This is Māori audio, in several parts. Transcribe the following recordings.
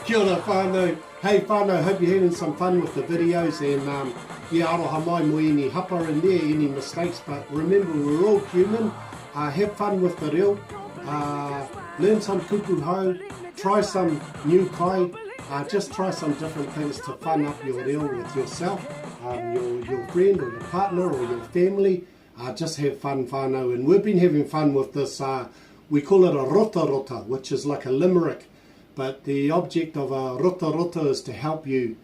Kia ora whānau. Hey whānau, hope you're having some fun with the videos and yeah, aroha mai mo any hapa in there, any mistakes, but remember we're all human. Have fun with the reo, learn some kupu hou, try some new kai, just try some different things to fun up your reo with yourself, your friend or your partner or your family. Just have fun whānau, and we've been having fun with this, we call it a rotarota, which is like a limerick. But the object of a rotarota is to help you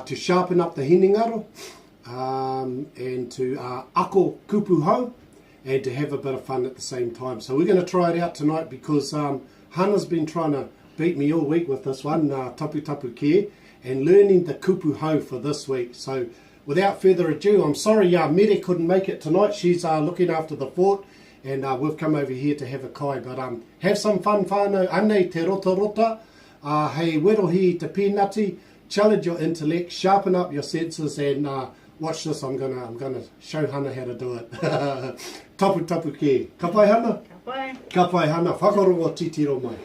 to sharpen up the hinengaro and to ako kupu hou and to have a bit of fun at the same time. So we're going to try it out tonight because Hannah's been trying to beat me all week with this one, tapu tapu care, and learning the kupu hou for this week. So without further ado, I'm sorry Mere couldn't make it tonight. She's looking after the fort, and we've come over here to have a kai. But have some fun whānau, anei te rotarota. Hey, Wero hi te pīnati, challenge your intellect, sharpen up your senses, and watch this. I'm gonna show Hannah how to do it. Tapu tapu ke. Ka pai Hannah? Ka pai. Ka pai Hannah. Whakarongo titiro mai.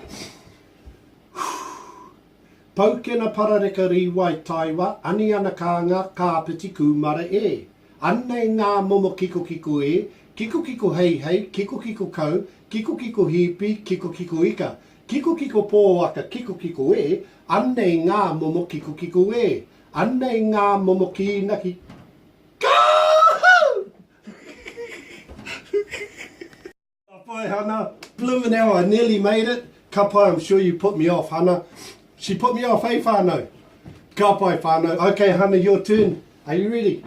Paukena parareka riwai taiwa, ani ana Kïanga ka piti kumara e. Anei ngā momo kiko kiko e, kiko kiko hei hei, kiko kiko kau, kiko kiko hipi, kiko kiko ika. Kiko kiko pōaka, kiko kiko e, anei ngā momo kiko kiko e, anei ngā momo Kïnaki. Ka pai Hannah, blimmin' hell, I nearly made it. Ka pai, I'm sure you put me off, Hannah. She put me off, hey whānau? Ka pai whānau. Okay Hannah, your turn. Are you ready?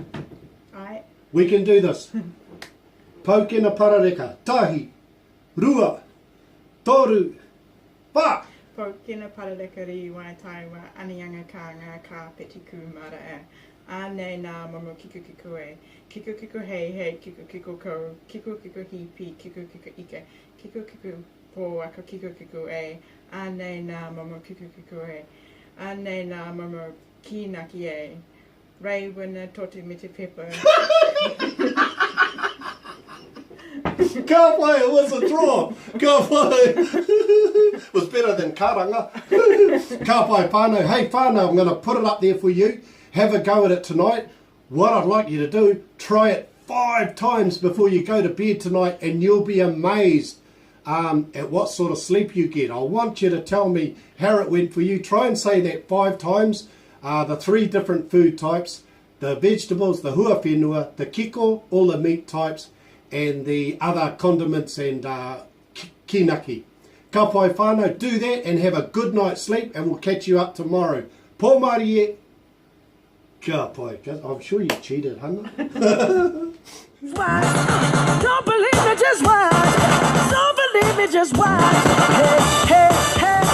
Aye. We can do this. Paukena parareka, tahi, rua, toru, pa! Paukena parareka riwai taiwa, anianga Kïanga ka piti kumara e. Anei ngā momo kiko kiko e. Kiko kiko hei hei, kiko kiko kau, kiko kiko hipi, kiko kiko ike, kiko kiko pōaka, kiko kiko e. Anei ngā momo kiko kiko e. Anei ngā momo Kïnaki e. Rei wana totu me te pepper. Ka pai, it was a draw. Ka pai. Was better than karanga. Ka pai whānau. Hey whānau, I'm going to put it up there for you. Have a go at it tonight. What I'd like you to do, try it 5 times before you go to bed tonight, and you'll be amazed at what sort of sleep you get. I want you to tell me how it went for you. Try and say that 5 times. The 3 different food types, the vegetables, the huawhenua, the kiko, all the meat types, and the other condiments and Kïnaki. Ka pai whānau, do that and have a good night's sleep, and we'll catch you up tomorrow. Pō mari e. Ka pai, I'm sure you cheated, Hannah. Don't believe me, just watch. Don't believe me, just watch. Hey, hey, hey.